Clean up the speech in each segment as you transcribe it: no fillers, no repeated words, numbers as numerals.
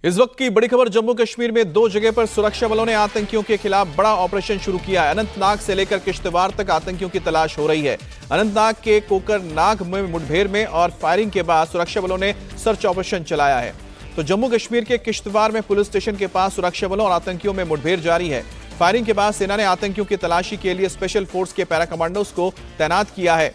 इस वक्त की बड़ी खबर जम्मू कश्मीर में दो जगह पर सुरक्षा बलों ने आतंकियों के खिलाफ बड़ा ऑपरेशन शुरू किया है। अनंतनाग से लेकर किश्तवाड़ तक आतंकियों की तलाश हो रही है। अनंतनाग के कोकरनाग में मुठभेड़ में और फायरिंग के बाद सुरक्षा बलों ने सर्च ऑपरेशन चलाया है। तो जम्मू कश्मीर के किश्तवाड़ में पुलिस स्टेशन के पास सुरक्षा बलों और आतंकियों में मुठभेड़ जारी है। फायरिंग के बाद सेना ने आतंकियों की तलाशी के लिए स्पेशल फोर्स के पैरा कमांडोज को तैनात किया है।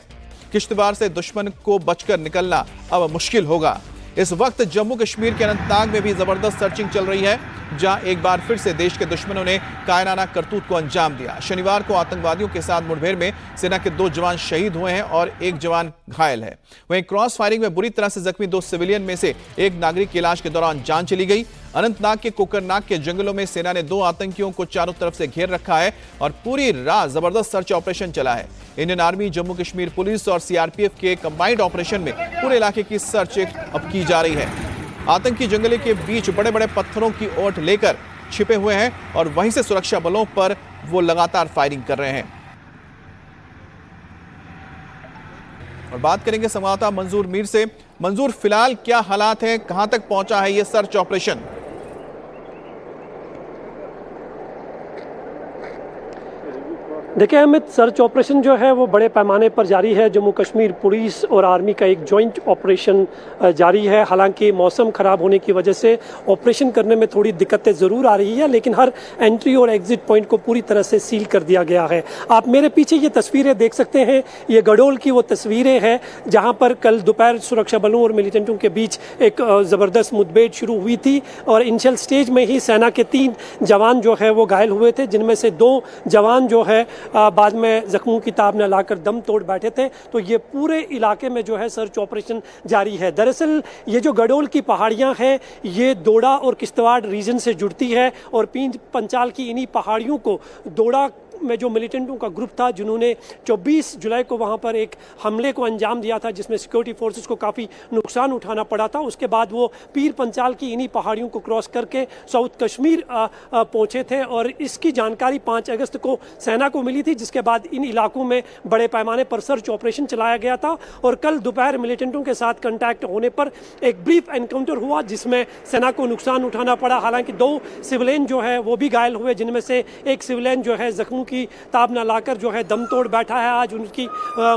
किश्तवाड़ से दुश्मन को बचकर निकलना अब मुश्किल होगा। इस वक्त जम्मू कश्मीर के अनंतनाग में भी जबरदस्त सर्चिंग चल रही है, जहां एक बार फिर से देश के दुश्मनों ने कायराना करतूत को अंजाम दिया। शनिवार को आतंकवादियों के साथ मुठभेड़ में सेना के 2 जवान शहीद हुए हैं और 1 जवान घायल है। वहीं क्रॉस फायरिंग में बुरी तरह से जख्मी 2 सिविलियन में से एक नागरिक की इलाज के दौरान जान चली गई। अनंतनाग के कोकरनाग के जंगलों में सेना ने 2 आतंकियों को चारों तरफ से घेर रखा है और पूरी रात जबरदस्त सर्च ऑपरेशन चला है। Indian army, Jammu Kashmir police और सीआरपीएफ के कंबाइंड ऑपरेशन में पूरे इलाके की सर्च अब की जा रही है। आतंकी जंगल के बीच बड़े बड़े पत्थरों की ओट लेकर छिपे हुए हैं और वहीं से सुरक्षा बलों पर वो लगातार फायरिंग कर रहे हैं। और बात करेंगे संवाददाता मंजूर मीर से। मंजूर, फिलहाल क्या हालात हैं, कहां तक पहुंचा है ये सर्च ऑपरेशन? देखिए अमित, सर्च ऑपरेशन जो है वो बड़े पैमाने पर जारी है। जम्मू कश्मीर पुलिस और आर्मी का एक जॉइंट ऑपरेशन जारी है। हालांकि मौसम खराब होने की वजह से ऑपरेशन करने में थोड़ी दिक्कतें ज़रूर आ रही है, लेकिन हर एंट्री और एग्जिट पॉइंट को पूरी तरह से सील कर दिया गया है। आप मेरे पीछे ये तस्वीरें देख सकते हैं, ये गडोल की वो तस्वीरें हैं जहाँ पर कल दोपहर सुरक्षा बलों और मिलिटेंटों के बीच एक ज़बरदस्त मुठभेड़ शुरू हुई थी और इनिशियल स्टेज में ही सेना के 3 जवान जो है वो घायल हुए थे, जिनमें से 2 जवान जो है बाद में जख्मों की ताब न लाकर दम तोड़ बैठे थे। तो ये पूरे इलाके में जो है सर्च ऑपरेशन जारी है। दरअसल ये जो गडोल की पहाड़ियां हैं ये दोडा और किश्तवाड़ रीजन से जुड़ती है और पींच पंचाल की इन्हीं पहाड़ियों को दोडा में जो मिलिटेंटों का ग्रुप था जिन्होंने 24 जुलाई को वहां पर एक हमले को अंजाम दिया था, जिसमें सिक्योरिटी फोर्सेस को काफ़ी नुकसान उठाना पड़ा था। उसके बाद वो पीर पंचाल की इन्हीं पहाड़ियों को क्रॉस करके साउथ कश्मीर पहुंचे थे और इसकी जानकारी 5 अगस्त को सेना को मिली थी, जिसके बाद इन इलाकों में बड़े पैमाने पर सर्च ऑपरेशन चलाया गया था। और कल दोपहर मिलिटेंटों के साथ कंटैक्ट होने पर एक ब्रीफ एनकाउंटर हुआ जिसमें सेना को नुकसान उठाना पड़ा। हालांकि 2 सिविलियन जो है वो भी घायल हुए, जिनमें से एक सिविलियन जो है जख्मों की ताब न लाकर जो है दम तोड़ बैठा है। आज उनकी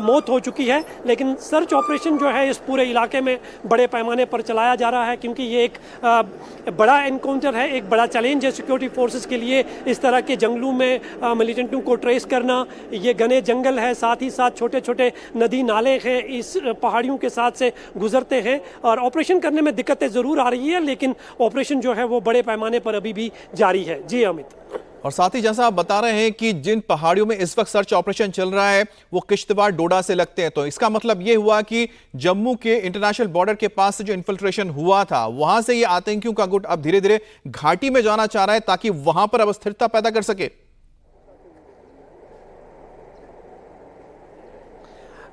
मौत हो चुकी है। लेकिन सर्च ऑपरेशन जो है इस पूरे इलाके में बड़े पैमाने पर चलाया जा रहा है, क्योंकि ये एक बड़ा एनकाउंटर है, एक बड़ा चैलेंज है सिक्योरिटी फोर्सेस के लिए। इस तरह के जंगलों में मिलिटेंटों को ट्रेस करना, ये घने जंगल है, साथ ही साथ छोटे छोटे नदी नाले हैं, इस पहाड़ियों के साथ से गुजरते हैं और ऑपरेशन करने में दिक्कतें ज़रूर आ रही है, लेकिन ऑपरेशन जो है वो बड़े पैमाने पर अभी भी जारी है। जी अमित। और साथ ही जैसा आप बता रहे हैं कि जिन पहाड़ियों में इस वक्त सर्च ऑपरेशन चल रहा है वो किश्तवाड़ डोडा से लगते हैं, तो इसका मतलब ये हुआ कि जम्मू के इंटरनेशनल बॉर्डर के पास से जो इन्फिल्ट्रेशन हुआ था वहां से ये आतंकियों का गुट अब धीरे धीरे घाटी में जाना चाह रहा है ताकि वहां पर अब स्थिरता पैदा कर सके।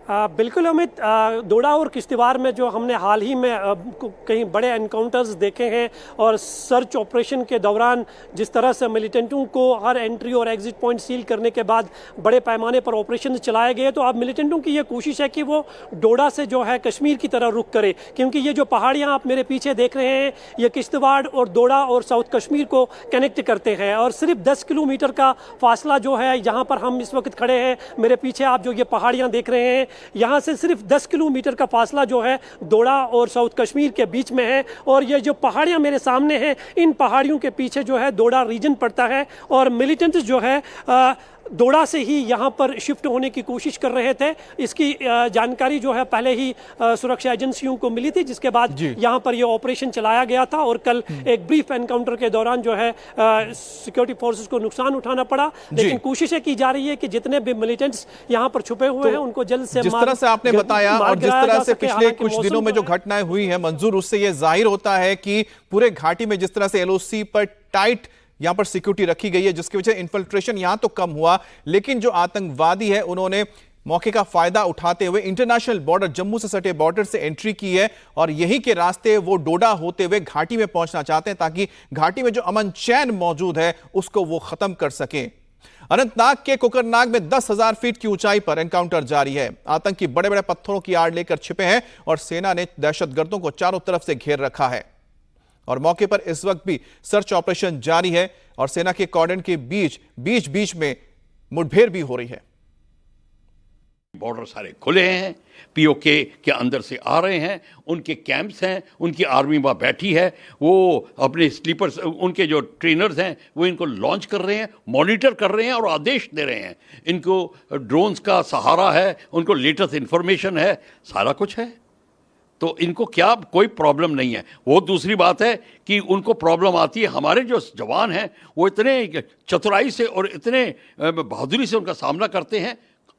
बिल्कुल अमित, दोडा और किश्तवाड़ में जो हमने हाल ही में कहीं बड़े एनकाउंटर्स देखे हैं और सर्च ऑपरेशन के दौरान जिस तरह से मिलिटेंटों को हर एंट्री और एग्जिट पॉइंट सील करने के बाद बड़े पैमाने पर ऑपरेशन चलाए गए, तो अब मिलिटेंटों की ये कोशिश है कि वो डोडा से जो है कश्मीर की तरह रुख करे, क्योंकि ये जो पहाड़ियाँ आप मेरे पीछे देख रहे हैं ये किश्तवाड़ और दोडा और साउथ कश्मीर को कनेक्ट करते हैं और सिर्फ 10 किलोमीटर का फासला जो है यहाँ पर हम इस वक्त खड़े हैं, मेरे पीछे आप जो ये पहाड़ियाँ देख रहे हैं यहाँ से सिर्फ 10 किलोमीटर का फासला जो है दोडा और साउथ कश्मीर के बीच में है। और ये जो पहाड़ियाँ मेरे सामने हैं इन पहाड़ियों के पीछे जो है दोडा रीजन पड़ता है और मिलिटेंट्स जो है दोडा से ही यहाँ पर शिफ्ट होने की कोशिश कर रहे थे। इसकी जानकारी जो है पहले ही सुरक्षा एजेंसियों को मिली थी, जिसके बाद यहाँ पर ये ऑपरेशन चलाया गया था और कल एक ब्रीफ एनकाउंटर के दौरान जो है सिक्योरिटी फोर्सेस को नुकसान उठाना पड़ा, लेकिन कोशिशें की जा रही है कि जितने भी मिलिटेंट्स यहाँ पर छुपे हुए हैं उनको जल्द से जिस तरह से आपने बताया और जिस तरह से पिछले कुछ दिनों में जो घटनाएं हुई है मंजूर, उससे यह जाहिर होता है कि पूरे घाटी में जिस तरह से एलओसी पर टाइट यहां पर सिक्योरिटी रखी गई है, जिसकी वजह से इन्फिल्ट्रेशन यहां तो कम हुआ, लेकिन जो आतंकवादी है उन्होंने मौके का फायदा उठाते हुए इंटरनेशनल बॉर्डर, जम्मू से सटे बॉर्डर से एंट्री की है और यही के रास्ते वो डोडा होते हुए घाटी में पहुंचना चाहते हैं ताकि घाटी में जो अमन चैन मौजूद है उसको वो खत्म कर सकें। अनंतनाग के कोकरनाग में 10,000 फीट की ऊंचाई पर एनकाउंटर जारी है। आतंकी बड़े बड़े पत्थरों की आड़ लेकर छिपे हैं और सेना ने दहशतगर्दों को चारों तरफ से घेर रखा है। और मौके पर इस वक्त भी सर्च ऑपरेशन जारी है और सेना के कॉर्डन के बीच में मुठभेड़ भी हो रही है। बॉर्डर सारे खुले हैं, पीओके के अंदर से आ रहे हैं, उनके कैंप्स हैं, उनकी आर्मी वहाँ बैठी है, वो अपने स्लीपर्स, उनके जो ट्रेनर्स हैं वो इनको लॉन्च कर रहे हैं, मॉनिटर कर रहे हैं और आदेश दे रहे हैं। इनको ड्रोन्स का सहारा है, उनको लेटेस्ट इंफॉर्मेशन है, सारा कुछ है, तो इनको क्या कोई प्रॉब्लम नहीं है। वो दूसरी बात है कि उनको प्रॉब्लम आती है, हमारे जो जवान हैं वो इतने चतुराई से और इतने बहादुरी से उनका सामना करते हैं।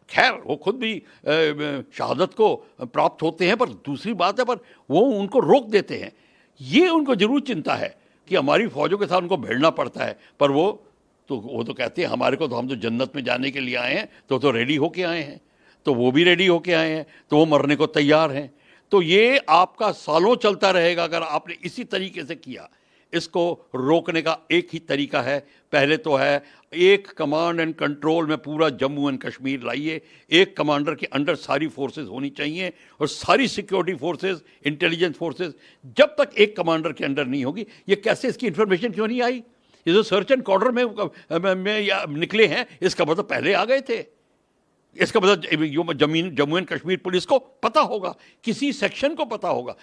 खैर वो खुद भी शहादत को प्राप्त होते हैं, पर दूसरी बात है पर वो उनको रोक देते हैं। ये उनको जरूर चिंता है कि हमारी फौजों के साथ उनको भिड़ना पड़ता है, पर वो तो कहते हैं हमारे को तो, हम तो जन्नत में जाने के लिए आए हैं, तो रेडी होके आए हैं, तो वो भी रेडी होके आए हैं, तो वो मरने को तैयार हैं। तो ये आपका सालों चलता रहेगा अगर आपने इसी तरीके से किया। इसको रोकने का एक ही तरीका है, पहले तो है एक कमांड एंड कंट्रोल में पूरा जम्मू एंड कश्मीर लाइए, एक कमांडर के अंडर सारी फोर्सेस होनी चाहिए और सारी सिक्योरिटी फोर्सेस, इंटेलिजेंस फोर्सेस जब तक एक कमांडर के अंडर नहीं होगी, ये कैसे, इसकी इंफॉर्मेशन क्यों नहीं आई? ये जो सर्च एंड कॉर्डर में निकले हैं, इसका मतलब पहले आ गए थे। इसका मतलब जम्मू एंड कश्मीर पुलिस को पता होगा, किसी सेक्शन को पता होगा।